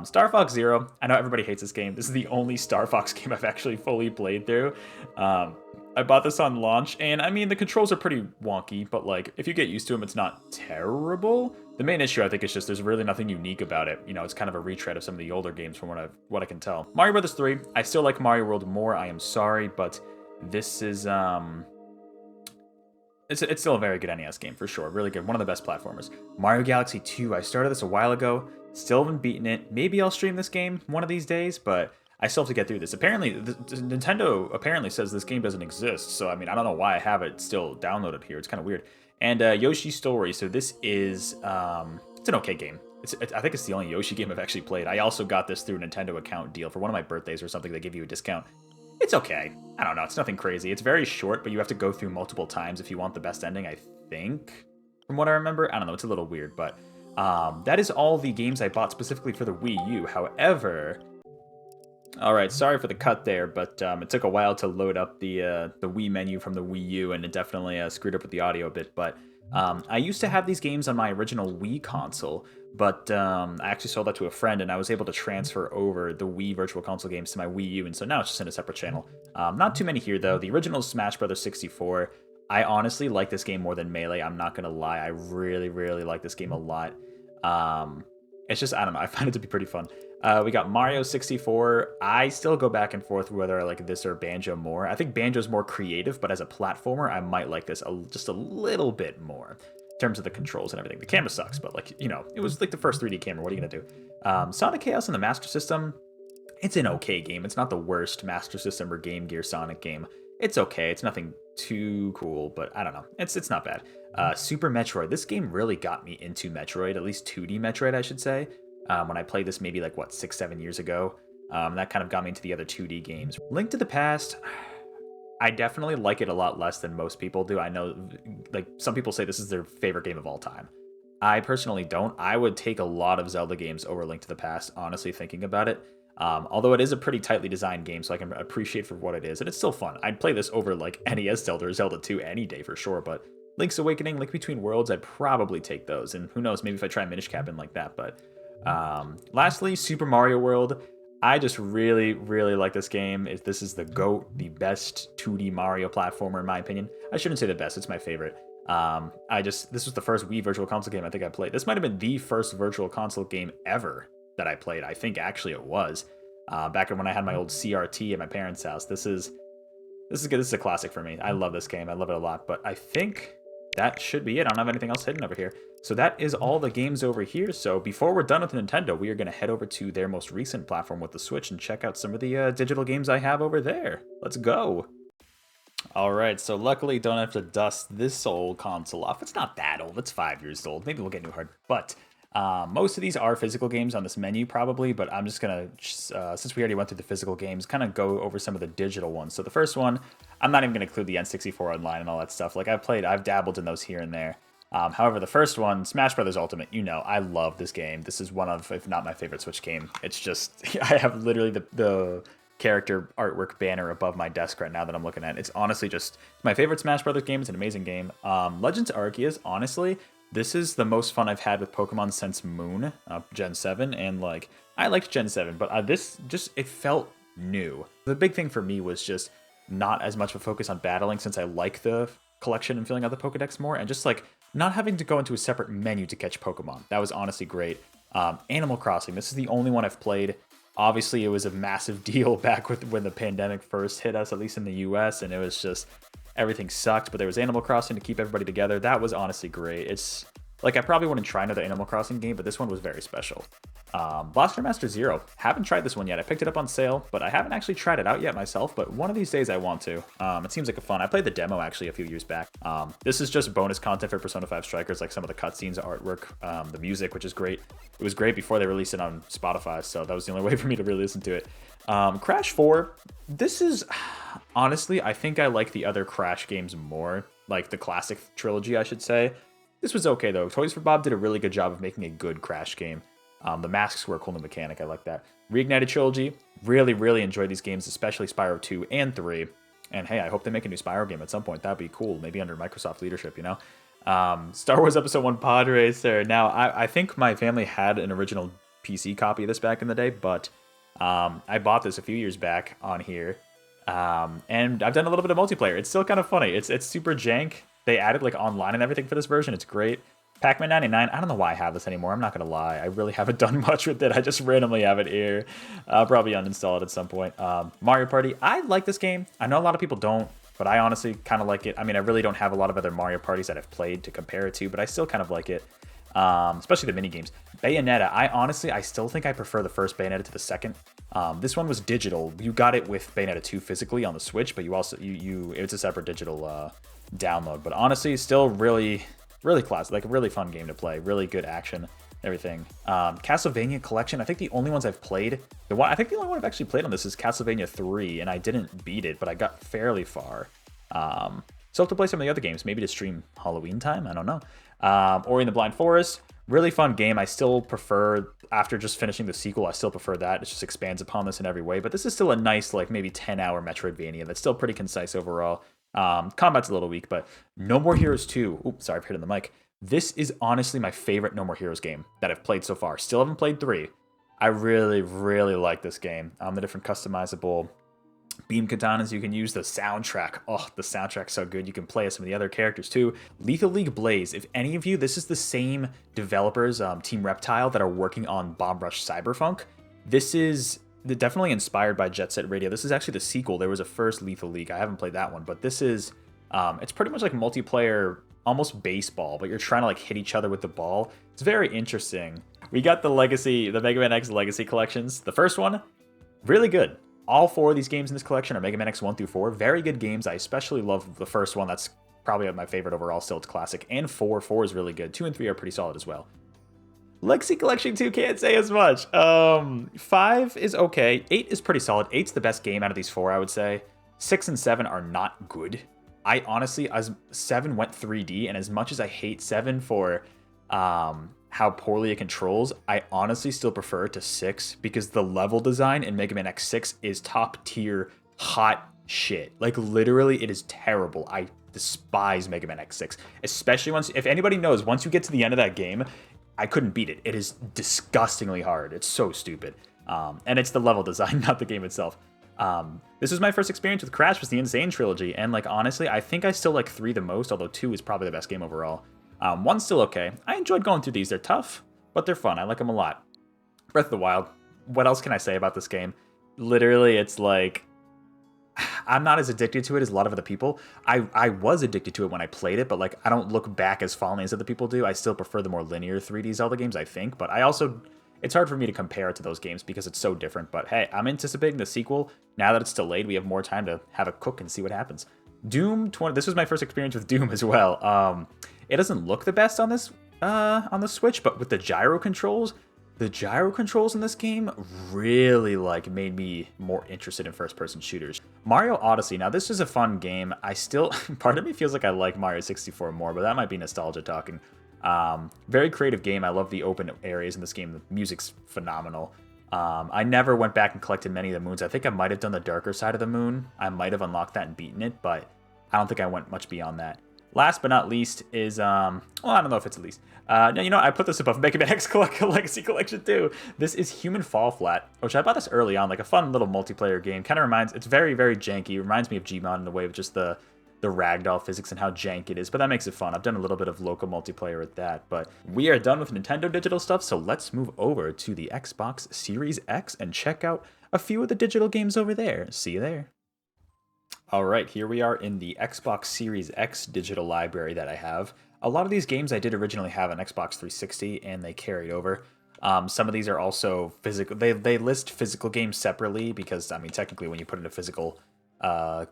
Star Fox Zero, I know everybody hates this game. This is the only Star Fox game I've actually fully played through. I bought this on launch, and I mean, the controls are pretty wonky, but like, if you get used to them, it's not terrible. The main issue, I think, is just there's really nothing unique about it. You know, it's kind of a retread of some of the older games from what I can tell. Mario Brothers 3, I still like Mario World more, I am sorry, but this is, it's still a very good NES game, for sure. Really good. One of the best platformers. Mario Galaxy 2, I started this a while ago. Still haven't beaten it. Maybe I'll stream this game one of these days, but I still have to get through this. Apparently, Nintendo apparently says this game doesn't exist, so I mean, I don't know why I have it still downloaded here. It's kind of weird. And Yoshi's Story, so this is, it's an okay game. I think it's the only Yoshi game I've actually played. I also got this through a Nintendo account deal for one of my birthdays or something. They give you a discount. It's okay. I don't know. It's nothing crazy. It's very short, but you have to go through multiple times if you want the best ending, I think, from what I remember. I don't know. It's a little weird, but that is all the games I bought specifically for the Wii U. However, all right, sorry for the cut there, but it took a while to load up the Wii menu from the Wii U, and it definitely screwed up with the audio a bit. But I used to have these games on my original Wii console, but I actually sold that to a friend, and I was able to transfer over the Wii Virtual Console games to my Wii U, and so now it's just in a separate channel. Not too many here, though. The original Smash Bros. 64, I honestly like this game more than Melee. I'm not going to lie. I really, really like this game a lot. It's just, I don't know, I find it to be pretty fun. We got Mario 64. I still go back and forth whether I like this or Banjo more. I think Banjo's more creative, but as a platformer, I might like this just a little bit more in terms of the controls and everything. The camera sucks, but like, you know, it was like the first 3D camera. What are you going to do? Sonic Chaos on the Master System, it's an okay game. It's not the worst Master System or Game Gear Sonic game. It's okay. It's nothing too cool, but I don't know. It's not bad. Super Metroid. This game really got me into Metroid, at least 2D Metroid, I should say. When I played this maybe like, what, 6-7 years ago. That kind of got me into the other 2D games. Link to the Past, I definitely like it a lot less than most people do. I know, like, some people say this is their favorite game of all time. I personally don't. I would take a lot of Zelda games over Link to the Past, honestly, thinking about it. Although it is a pretty tightly designed game, so I can appreciate for what it is, and it's still fun. I'd play this over like NES Zelda or Zelda 2 any day for sure, but Link's Awakening, Link Between Worlds, I'd probably take those, and who knows, maybe if I try Minish Cap in like that, but lastly, Super Mario World. I just really, really like this game. This is the GOAT, the best 2D Mario platformer in my opinion. I shouldn't say the best, it's my favorite. This was the first Wii Virtual Console game I think I played. This might have been the first Virtual Console game ever that I played. I think actually it was. Back when I had my old CRT at my parents' house. This is good. This is a classic for me. I love this game. I love it a lot. But I think that should be it. I don't have anything else hidden over here. So that is all the games over here. So before we're done with Nintendo, we are going to head over to their most recent platform with the Switch and check out some of the digital games I have over there. Let's go. All right, so luckily don't have to dust this old console off. It's not that old. It's 5 years old. Maybe we'll get new hardware. But Most of these are physical games on this menu probably, but I'm just gonna, since we already went through the physical games, kind of go over some of the digital ones. So the first one, I'm not even gonna include the N64 Online and all that stuff. Like I've dabbled in those here and there. However, the first one, Smash Brothers Ultimate, I love this game. This is one of, if not my favorite Switch game. It's just, I have literally the character artwork banner above my desk right now that I'm looking at. It's honestly just my favorite Smash Brothers game. It's an amazing game. Legends Arceus, honestly, this is the most fun I've had with Pokemon since Moon, Gen 7, and like, I liked Gen 7, but this just, it felt new. The big thing for me was just not as much of a focus on battling, since I like the collection and filling out the Pokedex more, and just like not having to go into a separate menu to catch Pokemon. That was honestly great. Animal Crossing, this is the only one I've played. Obviously, it was a massive deal back when the pandemic first hit us, at least in the US, and it was just, everything sucked, but there was Animal Crossing to keep everybody together. That was honestly great. It's like, I probably wouldn't try another Animal Crossing game, but this one was very special. Blaster Master Zero, haven't tried this one yet. I picked it up on sale, but I haven't actually tried it out yet myself, but one of these days I want to. It seems like a fun. I played the demo actually a few years back. This is just bonus content for Persona 5 Strikers, like some of the cutscenes, artwork, the music, which is great. It was great before they released it on Spotify, so that was the only way for me to really listen to it. Crash 4, this is, honestly, I think I like the other Crash games more, like the classic trilogy, I should say. This was okay though. Toys for Bob did a really good job of making a good Crash game. The masks were a cool new mechanic. I like that. Reignited Trilogy. Really, really enjoyed these games, especially Spyro 2 and 3. And hey, I hope they make a new Spyro game at some point. That'd be cool. Maybe under Microsoft leadership, Star Wars Episode 1 Pod Racer. Now, I think my family had an original PC copy of this back in the day, but I bought this a few years back on here. And I've done a little bit of multiplayer. It's still kind of funny. It's super jank. They added like online and everything for this version. It's great. Pac-Man 99, I don't know why I have this anymore. I'm not going to lie. I really haven't done much with it. I just randomly have it here. I'll probably uninstall it at some point. Mario Party, I like this game. I know a lot of people don't, but I honestly kind of like it. I mean, I really don't have a lot of other Mario Parties that I've played to compare it to, but I still kind of like it, especially the mini games. Bayonetta, I still think I prefer the first Bayonetta to the second. This one was digital. You got it with Bayonetta 2 physically on the Switch, but you also, it's a separate digital download. But honestly, still really classic, like a really fun game to play, really good action, everything. Castlevania Collection, I think the only ones I've played, I think the only one I've actually played on this is Castlevania 3, and I didn't beat it, but I got fairly far. So have to play some of the other games, maybe to stream Halloween time, I don't know. Ori and the Blind Forest, really fun game. I still prefer, after just finishing the sequel, I still prefer that. It just expands upon this in every way, but this is still a nice, like maybe 10-hour Metroidvania that's still pretty concise overall. Combat's a little weak, but No More Heroes 2. Oops, sorry, I've hit on the mic. This is honestly my favorite No More Heroes game that I've played so far. Still haven't played 3. I really, really like this game. The different customizable beam katanas you can use, the soundtrack. Oh, the soundtrack's so good. You can play as some of the other characters too. Lethal League Blaze. If any of you, this is the same developers, Team Reptile, that are working on Bomb Rush Cyberpunk. This is definitely inspired by Jet Set Radio. This is actually the sequel. There was a first Lethal League. I haven't played that one, but this is, it's pretty much like multiplayer, almost baseball, but you're trying to like hit each other with the ball. It's very interesting. We got the Mega Man X Legacy collections. The first one, really good. All 4 of these games in this collection are Mega Man X 1 through 4. Very good games. I especially love the first one. That's probably my favorite overall. Still, it's classic. And 4 is really good. 2 and 3 are pretty solid as well. Legacy Collection 2, can't say as much. 5 is okay. 8 is pretty solid. 8's the best game out of these 4, I would say. 6 and 7 are not good. I honestly, as 7 went 3D, and as much as I hate 7 for how poorly it controls, I honestly still prefer it to 6, because the level design in Mega Man X6 is top tier hot shit. Like literally, it is terrible. I despise Mega Man X6, especially if anybody knows, once you get to the end of that game, I couldn't beat it. It is disgustingly hard. It's so stupid. And it's the level design, not the game itself. This was my first experience with Crash, was the Insane Trilogy. And like, honestly, I think I still like 3 the most, although 2 is probably the best game overall. 1's still okay. I enjoyed going through these. They're tough, but they're fun. I like them a lot. Breath of the Wild. What else can I say about this game? Literally, it's like, I'm not as addicted to it as a lot of other people. I was addicted to it when I played it, but like I don't look back as fondly as other people do. I still prefer the more linear 3D Zelda games, I think, but I also, it's hard for me to compare it to those games because it's so different. But hey, I'm anticipating the sequel. Now that it's delayed, we have more time to have a cook and see what happens. Doom 20, this was my first experience with Doom as well. It doesn't look the best on this on the Switch, but with the gyro controls. The gyro controls in this game really like made me more interested in first-person shooters. Mario Odyssey, now this is a fun game. I still, part of me feels like I like Mario 64 more, but that might be nostalgia talking. Very creative game. I love the open areas in this game. The music's phenomenal. I never went back and collected many of the moons. I think I might have done the darker side of the moon. I might have unlocked that and beaten it, but I don't think I went much beyond that. Last but not least is, well, I don't know if it's at least. No, you know, I put this above Mega Man X Legacy Collection too. This is Human Fall Flat, which I bought this early on, like a fun little multiplayer game. Kind of reminds, it's very, very janky. It reminds me of Gmod in a way of just the ragdoll physics and how jank it is, but that makes it fun. I've done a little bit of local multiplayer with that, but we are done with Nintendo digital stuff, so let's move over to the Xbox Series X and check out a few of the digital games over there. See you there. All right, here we are in the Xbox Series X digital library that I have. A lot of these games I did originally have on Xbox 360, and they carried over. Some of these are also physical. They list physical games separately because, I mean, technically when you put in a physical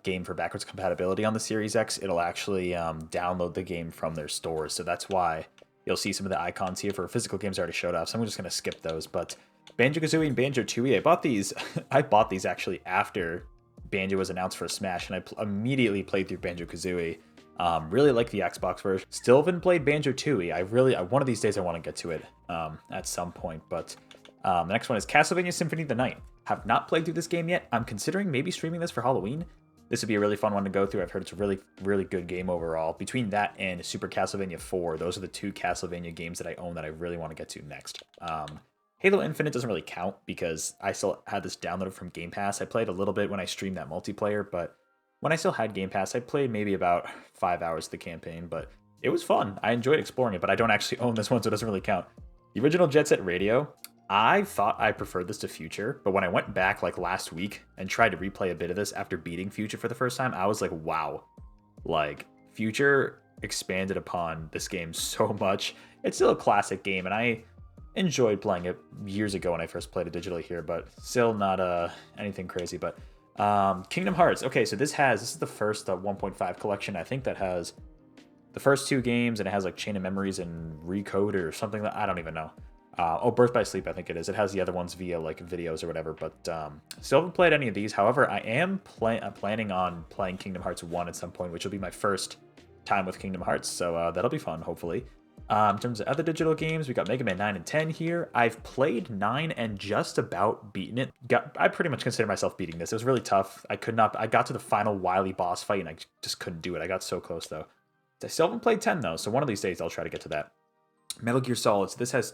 game for backwards compatibility on the Series X, it'll actually download the game from their stores. So that's why you'll see some of the icons here for physical games already showed up. So I'm just going to skip those. But Banjo-Kazooie and Banjo-Tooie, I bought these. I bought these actually after Banjo was announced for Smash, and I immediately played through Banjo-Kazooie. Really like the Xbox version. Still haven't played Banjo-Tooie. One of these days I want to get to it at some point. But the next one is Castlevania Symphony of the Night. Have not played through this game yet. I'm considering maybe streaming this for Halloween. This would be a really fun one to go through. I've heard it's a really, really good game overall. Between that and Super Castlevania 4, those are the two Castlevania games that I own that I really want to get to next. Halo Infinite doesn't really count because I still had this downloaded from Game Pass. I played a little bit when I streamed that multiplayer, but when I still had Game Pass, I played maybe about 5 hours of the campaign, but it was fun. I enjoyed exploring it, but I don't actually own this one, so it doesn't really count. The original Jet Set Radio, I thought I preferred this to Future, but when I went back like last week and tried to replay a bit of this after beating Future for the first time, I was like, wow. Like, Future expanded upon this game so much. It's still a classic game, and I enjoyed playing it years ago when I first played it digitally here, but still not anything crazy. But Kingdom Hearts. Okay, so this is the first 1.5 collection, I think, that has the first two games, and it has like Chain of Memories and Recoder or something that I don't even know. Birth by Sleep, I think it is. It has the other ones via like videos or whatever, but still haven't played any of these. However, I am planning on playing Kingdom Hearts 1 at some point, which will be my first time with Kingdom Hearts, so that'll be fun, hopefully. In terms of other digital games, we got Mega Man 9 and 10 here. I've played 9 and just about beaten it. I pretty much consider myself beating this. It was really tough. I got to the final Wily boss fight, and I just couldn't do it. I got so close, though. I still haven't played 10, though, so one of these days I'll try to get to that. Metal Gear Solid. So this has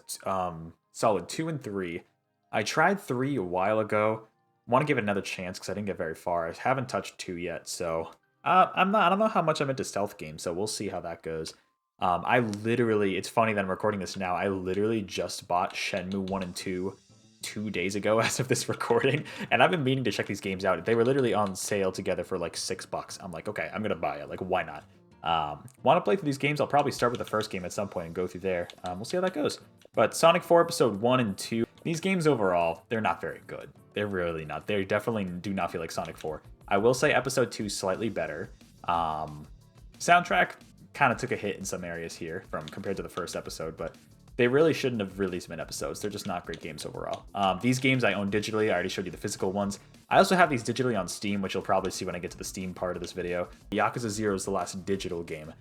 Solid 2 and 3. I tried 3 a while ago. Want to give it another chance because I didn't get very far. I haven't touched 2 yet, so I don't know how much I'm into stealth games, so we'll see how that goes. It's funny that I'm recording this now. I literally just bought Shenmue 1 and 2 2 days ago as of this recording, and I've been meaning to check these games out. They were literally on sale together for like $6. I'm like, okay, I'm gonna buy it. Like, why not? Want to play through these games? I'll probably start with the first game at some point and go through there. We'll see how that goes. But Sonic 4 Episode 1 and 2, these games overall, they're not very good. They're really not. They definitely do not feel like Sonic 4. I will say Episode 2 is slightly better. Soundtrack kind of took a hit in some areas here compared to the first episode, but they really shouldn't have released mid-episodes. They're just not great games overall. These games I own digitally. I already showed you the physical ones. I also have these digitally on Steam, which you'll probably see when I get to the Steam part of this video. Yakuza 0 is the last digital game.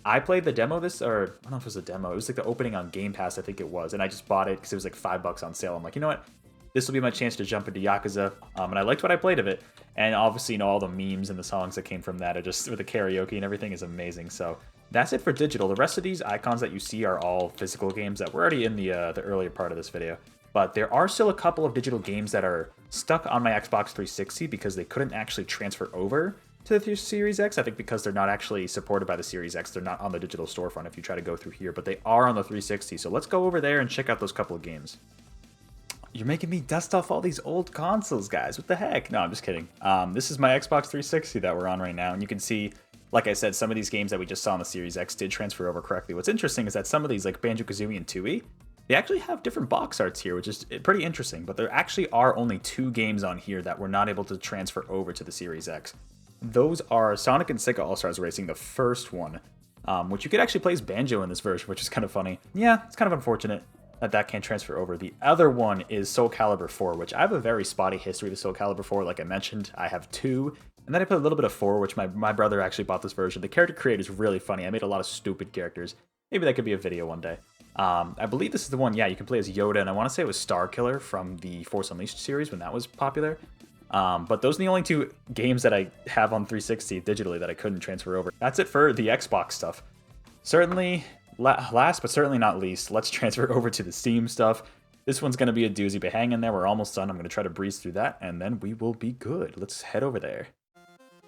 I played the demo I don't know if it was a demo. It was like the opening on Game Pass, I think it was, and I just bought it because it was like $5 on sale. I'm like, you know what? This will be my chance to jump into Yakuza, and I liked what I played of it. And obviously, all the memes and the songs that came from that are just, with the karaoke and everything, is amazing. So that's it for digital. The rest of these icons that you see are all physical games that were already in the earlier part of this video. But there are still a couple of digital games that are stuck on my Xbox 360 because they couldn't actually transfer over to the Series X. I think because they're not actually supported by the Series X. They're not on the digital storefront if you try to go through here, but they are on the 360. So let's go over there and check out those couple of games. You're making me dust off all these old consoles, guys. What the heck? No, I'm just kidding. This is my Xbox 360 that we're on right now, and you can see, like I said, some of these games that we just saw on the Series X did transfer over correctly. What's interesting is that some of these, like Banjo-Kazooie and Tooie, they actually have different box arts here, which is pretty interesting, but there actually are only 2 games on here that were not able to transfer over to the Series X. Those are Sonic and Sega All-Stars Racing, the first one. which you could actually play as Banjo in this version, which is kind of funny. Yeah, it's kind of unfortunate that can't transfer over. The other one is Soul Calibur 4, which I have a very spotty history with Soul Calibur 4. Like I mentioned, I have 2, and then I played a little bit of 4, which my brother actually bought this version. The character creator is really funny. I made a lot of stupid characters. Maybe that could be a video one day. I believe this is the one, yeah, you can play as Yoda, and I want to say it was Star Killer from the Force Unleashed series when that was popular. But those are the only 2 games that I have on 360 digitally that I couldn't transfer over. That's it for the Xbox stuff. Certainly, last but certainly not least, let's transfer over to the Steam stuff. This one's going to be a doozy, but hang in there. We're almost done. I'm going to try to breeze through that, and then we will be good. Let's head over there.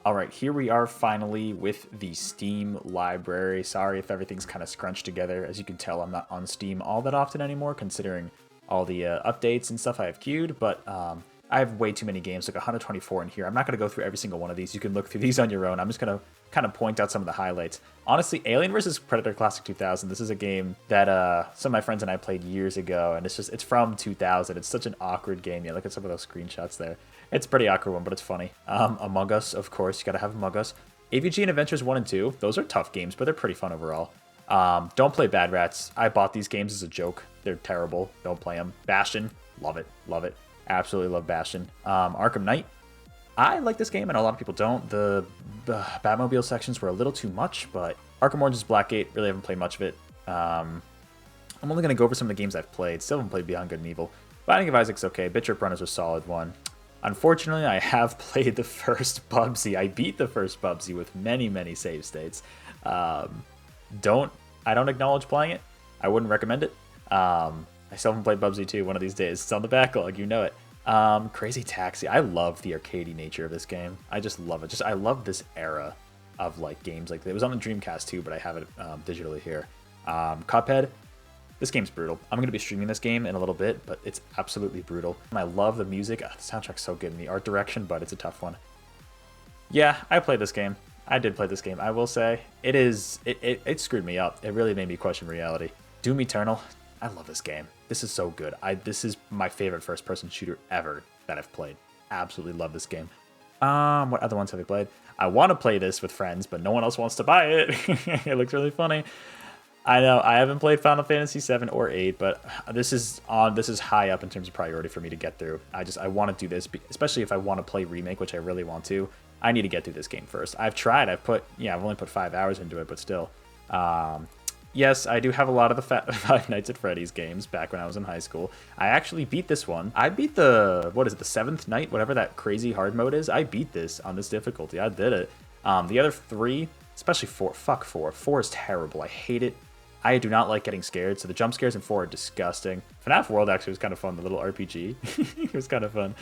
All right, here we are finally with the Steam library. Sorry if everything's kind of scrunched together. As you can tell, I'm not on Steam all that often anymore, considering all the updates and stuff I have queued, but I have way too many games, like 124 in here. I'm not going to go through every single one of these. You can look through these on your own. I'm just going to kind of point out some of the highlights. Honestly, Alien vs. Predator Classic 2000, this is a game that some of my friends and I played years ago, and it's from 2000. It's such an awkward game. Yeah, look at some of those screenshots there. It's a pretty awkward one, but it's funny. Among Us, of course. You got to have Among Us. AVG and Adventures 1 and 2. Those are tough games, but they're pretty fun overall. Don't play Bad Rats. I bought these games as a joke. They're terrible. Don't play them. Bastion. Love it. Love it. Absolutely love Bastion. Arkham Knight. I like this game, and a lot of people don't. The Batmobile sections were a little too much, but Arkham Orange's Blackgate, really haven't played much of it. I'm only going to go over some of the games I've played. Still haven't played Beyond Good and Evil. Binding of Isaac's okay. Bit Runner's a solid one. Unfortunately, I have played the first Bubsy. I beat the first Bubsy with many, many save states. I don't acknowledge playing it. I wouldn't recommend it. I still haven't played Bubsy 2 one of these days. It's on the backlog, you know it. Crazy Taxi. I love the arcadey nature of this game. I just love it. I love this era of like games like that. It was on the Dreamcast too, but I have it digitally here. Cuphead. This game's brutal. I'm going to be streaming this game in a little bit, but it's absolutely brutal. I love the music. The soundtrack's so good in the art direction, but it's a tough one. Yeah, I played this game. I did play this game. I will say it screwed me up. It really made me question reality. Doom Eternal. I love this game. This is so good. This is my favorite first-person shooter ever that I've played. Absolutely love this game. What other ones have I played? I want to play this with friends, but no one else wants to buy it. It looks really funny. I know I haven't played Final Fantasy 7 or 8, but this is high up in terms of priority for me to get through. I want to do this, especially if I want to play Remake, which I really want to. I need to get through this game first. I've tried. I've only put 5 hours into it, but still. Yes, I do have a lot of the Five Nights at Freddy's games back when I was in high school. I actually beat this one. I beat the 7th night, whatever that crazy hard mode is. I beat this on this difficulty. I did it. The other 3, especially 4, fuck 4. 4 is terrible. I hate it. I do not like getting scared, so the jump scares in 4 are disgusting. FNAF World actually was kind of fun, the little RPG. It was kind of fun.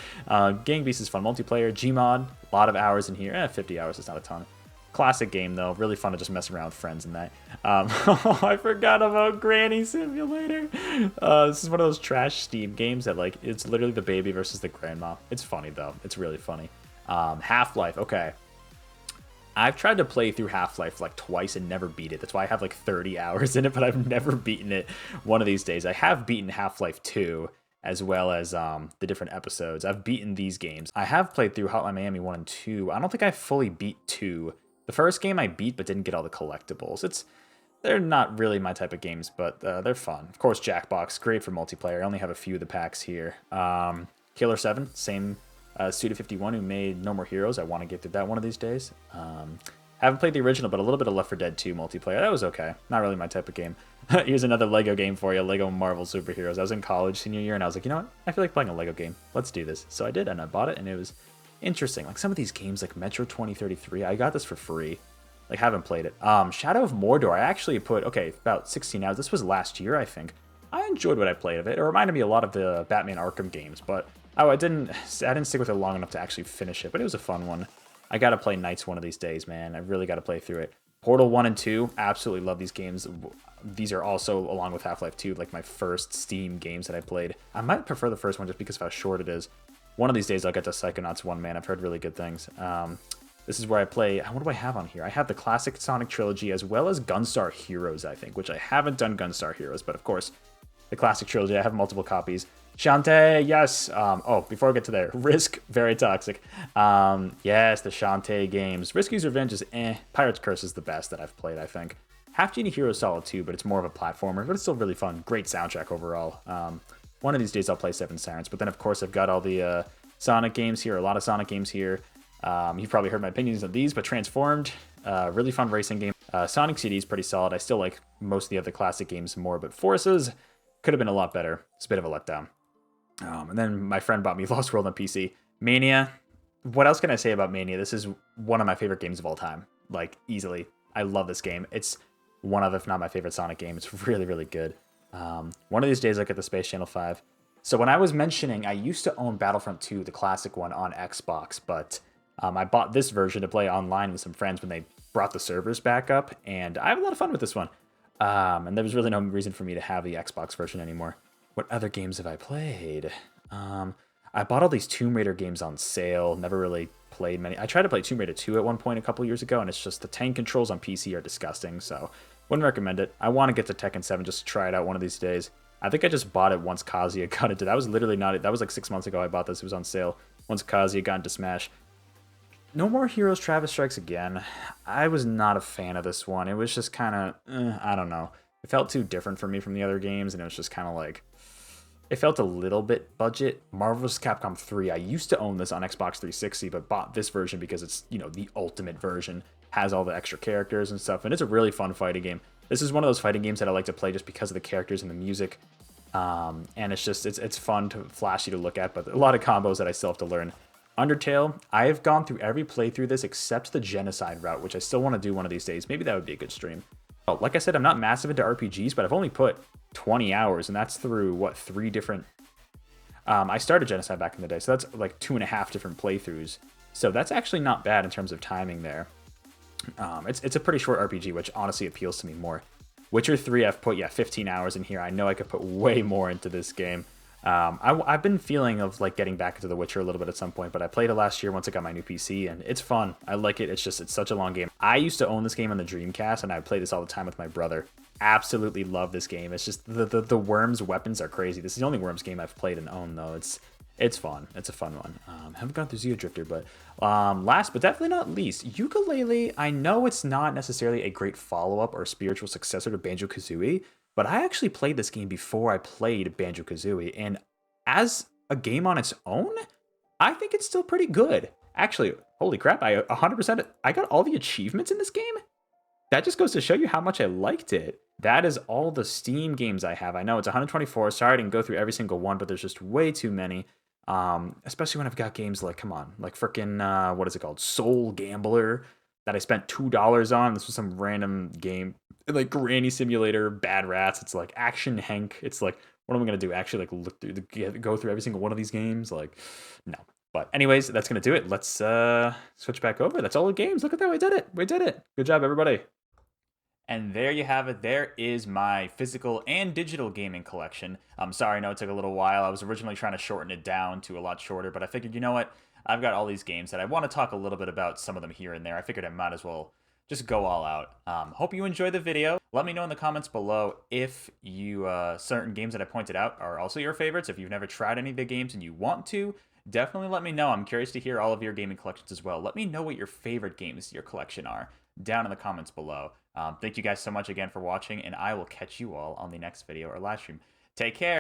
Gang Beasts is fun. Multiplayer. Gmod, a lot of hours in here. 50 hours is not a ton. Classic game, though. Really fun to just mess around with friends and that. Oh, I forgot about Granny Simulator. This is one of those trash Steam games that, like, it's literally the baby versus the grandma. It's funny, though. It's really funny. Half-Life. Okay. I've tried to play through Half-Life like twice and never beat it. That's why I have like 30 hours in it, but I've never beaten it one of these days. I have beaten Half-Life 2 as well as the different episodes. I've beaten these games. I have played through Hotline Miami 1 and 2. I don't think I fully beat 2. The first game I beat but didn't get all the collectibles. They're not really my type of games, but they're fun. Of course, Jackbox, great for multiplayer. I only have a few of the packs here. Killer 7, same Suda51 who made No More Heroes. I want to get through that one of these days. Haven't played the original, but a little bit of Left 4 Dead 2 multiplayer. That was okay. Not really my type of game. Here's another Lego game for you, Lego Marvel Superheroes. I was in college senior year, and I was like, you know what? I feel like playing a Lego game. Let's do this. So I did, and I bought it, and it was interesting. Like some of these games, like Metro 2033, I got this for free. Like, haven't played it. Shadow of Mordor, I actually put, about 16 hours. This was last year, I think. I enjoyed what I played of it. It reminded me a lot of the Batman Arkham games, but I didn't stick with it long enough to actually finish it, but it was a fun one. I gotta play Knights one of these days, man. I really gotta play through it. Portal 1 and 2, absolutely love these games. These are also, along with Half-Life 2, like my first Steam games that I played. I might prefer the first one just because of how short it is. One of these days I'll get to Psychonauts 1, man. I've heard really good things. This is where I play. What do I have on here? I have the classic Sonic trilogy as well as Gunstar Heroes, I think, which I haven't done Gunstar Heroes, but of course, the classic trilogy. I have multiple copies. Shantae, yes. Before I get to there, Risk, very toxic. Yes, the Shantae games. Risky's Revenge is Pirate's Curse is the best that I've played, I think. Half Genie Hero is solid too, but it's more of a platformer, but it's still really fun. Great soundtrack overall. One of these days I'll play Seven Sirens, but then of course I've got all the Sonic games here, a lot of Sonic games here. You've probably heard my opinions on these, but Transformed, really fun racing game. Sonic CD is pretty solid. I still like most of the other classic games more, but Forces could have been a lot better. It's a bit of a letdown. And then my friend bought me Lost World on PC. Mania. What else can I say about Mania? This is one of my favorite games of all time. Like, easily. I love this game. It's one of, if not my favorite Sonic game. It's really, really good. One of these days I'll get the Space Channel 5. So when I was mentioning, I used to own Battlefront 2, the classic one, on Xbox, but I bought this version to play online with some friends when they brought the servers back up, and I have a lot of fun with this one. And there was really no reason for me to have the Xbox version anymore. What other games have I played? I bought all these Tomb Raider games on sale. Never really played many. I tried to play Tomb Raider 2 at one point a couple years ago, and it's just the tank controls on PC are disgusting, so wouldn't recommend it. I want to get to Tekken 7 just to try it out one of these days. I think I just bought it once Kazuya got into. That was literally not it. That was like 6 months ago I bought this. It was on sale once Kazuya got into Smash. No More Heroes Travis Strikes Again. I was not a fan of this one. It was just kind of, I don't know. It felt too different for me from the other games, and it was just kind of like, it felt a little bit budget. Marvel vs. Capcom 3. I used to own this on Xbox 360, but bought this version because it's, you know, the ultimate version. Has all the extra characters and stuff, and it's a really fun fighting game. This is one of those fighting games that I like to play just because of the characters and the music. And it's just, it's fun to flashy to look at, but a lot of combos that I still have to learn. Undertale, I have gone through every playthrough this except the genocide route, which I still want to do one of these days. Maybe that would be a good stream. Oh, like I said, I'm not massive into RPGs, but I've only put 20 hours, and that's through, what, 3 different... I started Genocide back in the day, so that's like 2.5 different playthroughs. So that's actually not bad in terms of timing there. It's a pretty short RPG, which honestly appeals to me more. Witcher 3, I've put, 15 hours in here. I know I could put way more into this game. I've been feeling of like getting back into The Witcher a little bit at some point, but I played it last year once I got my new PC, and it's fun. I like it. It's such a long game. I used to own this game on the Dreamcast, and I play this all the time with my brother. Absolutely love this game. It's just the Worms weapons are crazy. This is the only Worms game I've played and owned, though. It's fun. It's a fun one. Haven't gone through Zeo Drifter, but last but definitely not least, Yooka-Laylee. I know it's not necessarily a great follow-up or spiritual successor to Banjo-Kazooie, but I actually played this game before I played Banjo-Kazooie, and as a game on its own, I think it's still pretty good. Actually, holy crap, I 100%, I got all the achievements in this game? That just goes to show you how much I liked it. That is all the Steam games I have. I know it's 124, sorry I didn't go through every single one, but there's just way too many. Especially when I've got games like, come on, like frickin', what is it called? Soul Gambler, that I spent $2 on. This was some random game, like Granny Simulator, Bad Rats. It's like Action Hank. It's like, what am I gonna do? Actually, like go through every single one of these games? Like, no. But anyways, that's gonna do it. Let's switch back over. That's all the games. Look at that, we did it. We did it. Good job, everybody. And there you have it. There is my physical and digital gaming collection. I'm sorry, I know it took a little while. I was originally trying to shorten it down to a lot shorter, but I figured, you know what? I've got all these games that I want to talk a little bit about, some of them here and there. I figured I might as well just go all out. Hope you enjoyed the video. Let me know in the comments below if you certain games that I pointed out are also your favorites. If you've never tried any of the games and you want to, definitely let me know. I'm curious to hear all of your gaming collections as well. Let me know what your favorite games in your collection are down in the comments below. Thank you guys so much again for watching, and I will catch you all on the next video or live stream. Take care.